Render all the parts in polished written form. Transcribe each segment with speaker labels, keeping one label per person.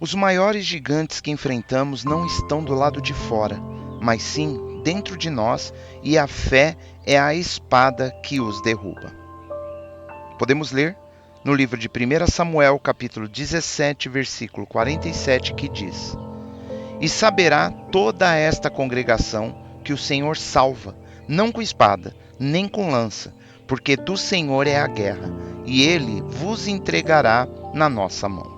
Speaker 1: Os maiores gigantes que enfrentamos não estão do lado de fora, mas sim dentro de nós, e a fé é a espada que os derruba. Podemos ler no livro de 1 Samuel, capítulo 17, versículo 47, que diz: E saberá toda esta congregação que o Senhor salva, não com espada, nem com lança, porque do Senhor é a guerra, e ele vos entregará na nossa mão.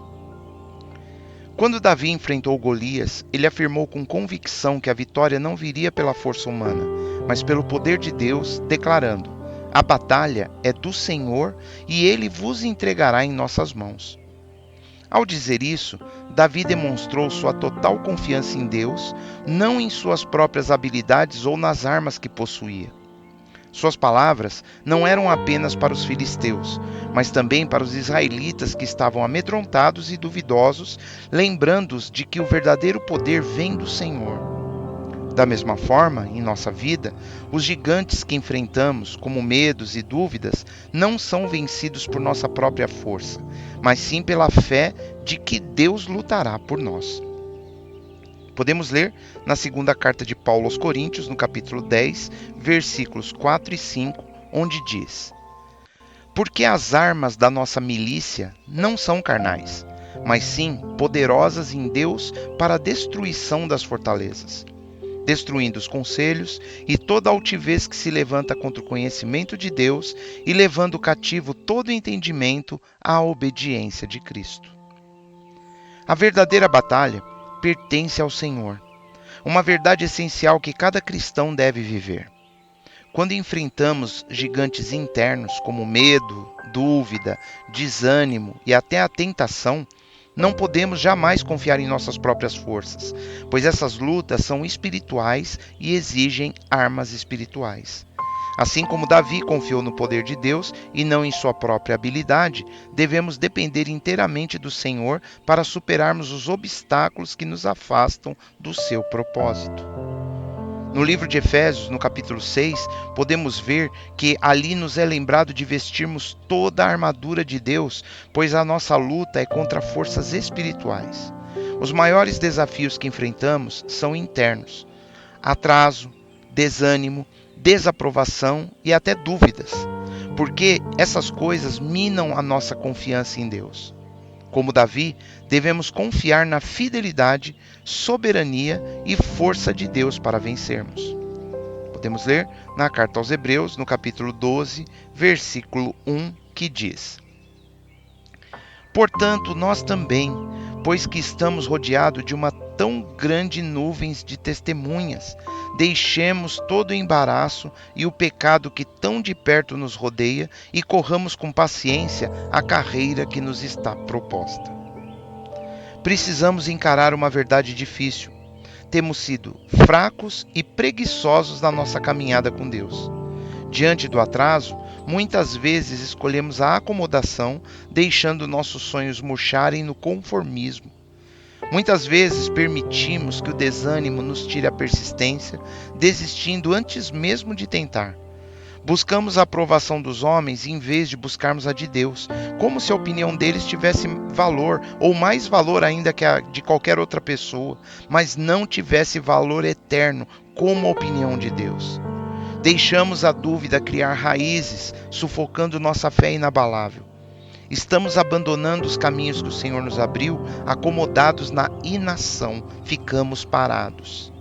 Speaker 1: Quando Davi enfrentou Golias, ele afirmou com convicção que a vitória não viria pela força humana, mas pelo poder de Deus, declarando: A batalha é do Senhor e ele vos entregará em nossas mãos. Ao dizer isso, Davi demonstrou sua total confiança em Deus, não em suas próprias habilidades ou nas armas que possuía. Suas palavras não eram apenas para os filisteus, mas também para os israelitas que estavam amedrontados e duvidosos, lembrando-os de que o verdadeiro poder vem do Senhor. Da mesma forma, em nossa vida, os gigantes que enfrentamos, como medos e dúvidas, não são vencidos por nossa própria força, mas sim pela fé de que Deus lutará por nós. Podemos ler na segunda carta de Paulo aos Coríntios, no capítulo 10, versículos 4 e 5, onde diz: Porque as armas da nossa milícia não são carnais, mas sim poderosas em Deus para a destruição das fortalezas, destruindo os conselhos e toda altivez que se levanta contra o conhecimento de Deus e levando cativo todo entendimento à obediência de Cristo. A verdadeira batalha pertence ao Senhor, uma verdade essencial que cada cristão deve viver. Quando enfrentamos gigantes internos como medo, dúvida, desânimo e até a tentação, não podemos jamais confiar em nossas próprias forças, pois essas lutas são espirituais e exigem armas espirituais. Assim como Davi confiou no poder de Deus e não em sua própria habilidade, devemos depender inteiramente do Senhor para superarmos os obstáculos que nos afastam do seu propósito. No livro de Efésios, no capítulo 6, podemos ver que ali nos é lembrado de vestirmos toda a armadura de Deus, pois a nossa luta é contra forças espirituais. Os maiores desafios que enfrentamos são internos: atraso, desânimo, desaprovação e até dúvidas, porque essas coisas minam a nossa confiança em Deus. Como Davi, devemos confiar na fidelidade, soberania e força de Deus para vencermos. Podemos ler na carta aos Hebreus, no capítulo 12, versículo 1, que diz: Portanto, nós também, pois que estamos rodeados de uma tão grande nuvem de testemunhas, deixemos todo o embaraço e o pecado que tão de perto nos rodeia e corramos com paciência a carreira que nos está proposta. Precisamos encarar uma verdade difícil. Temos sido fracos e preguiçosos na nossa caminhada com Deus. Diante do atraso, muitas vezes escolhemos a acomodação, deixando nossos sonhos murcharem no conformismo. Muitas vezes permitimos que o desânimo nos tire a persistência, desistindo antes mesmo de tentar. Buscamos a aprovação dos homens em vez de buscarmos a de Deus, como se a opinião deles tivesse valor, ou mais valor ainda que a de qualquer outra pessoa, mas não tivesse valor eterno como a opinião de Deus. Deixamos a dúvida criar raízes, sufocando nossa fé inabalável. Estamos abandonando os caminhos que o Senhor nos abriu, acomodados na inação, ficamos parados.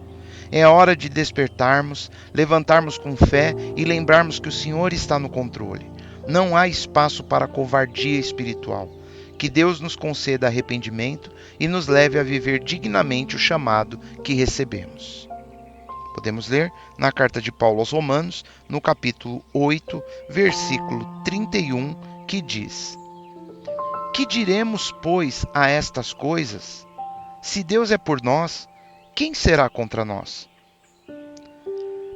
Speaker 1: É hora de despertarmos, levantarmos com fé e lembrarmos que o Senhor está no controle. Não há espaço para covardia espiritual. Que Deus nos conceda arrependimento e nos leve a viver dignamente o chamado que recebemos. Podemos ler na carta de Paulo aos Romanos, no capítulo 8, versículo 31, que diz: Que diremos, pois, a estas coisas? Se Deus é por nós, quem será contra nós?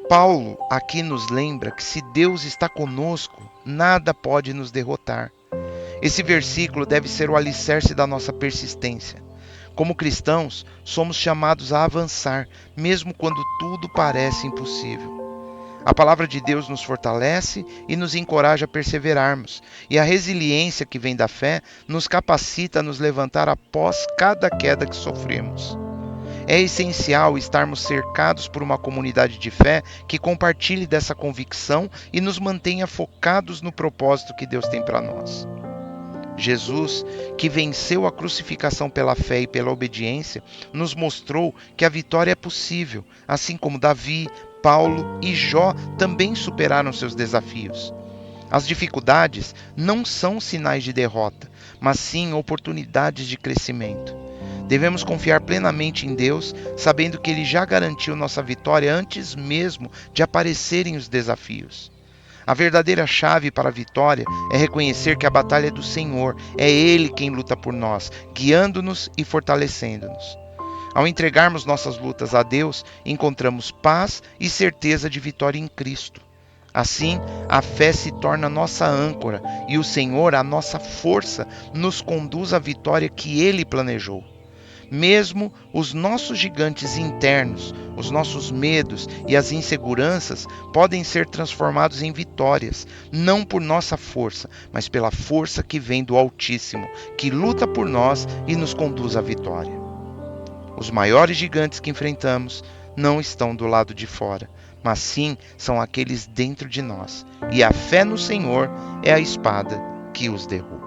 Speaker 1: Paulo aqui nos lembra que se Deus está conosco, nada pode nos derrotar. Esse versículo deve ser o alicerce da nossa persistência. Como cristãos, somos chamados a avançar, mesmo quando tudo parece impossível. A palavra de Deus nos fortalece e nos encoraja a perseverarmos, e a resiliência que vem da fé nos capacita a nos levantar após cada queda que sofremos. É essencial estarmos cercados por uma comunidade de fé que compartilhe dessa convicção e nos mantenha focados no propósito que Deus tem para nós. Jesus, que venceu a crucificação pela fé e pela obediência, nos mostrou que a vitória é possível, assim como Davi, Paulo e Jó também superaram seus desafios. As dificuldades não são sinais de derrota, mas sim oportunidades de crescimento. Devemos confiar plenamente em Deus, sabendo que Ele já garantiu nossa vitória antes mesmo de aparecerem os desafios. A verdadeira chave para a vitória é reconhecer que a batalha é do Senhor, é Ele quem luta por nós, guiando-nos e fortalecendo-nos. Ao entregarmos nossas lutas a Deus, encontramos paz e certeza de vitória em Cristo. Assim, a fé se torna nossa âncora e o Senhor, a nossa força, nos conduz à vitória que Ele planejou. Mesmo os nossos gigantes internos, os nossos medos e as inseguranças podem ser transformados em vitórias, não por nossa força, mas pela força que vem do Altíssimo, que luta por nós e nos conduz à vitória. Os maiores gigantes que enfrentamos não estão do lado de fora, mas sim são aqueles dentro de nós, e a fé no Senhor é a espada que os derruba.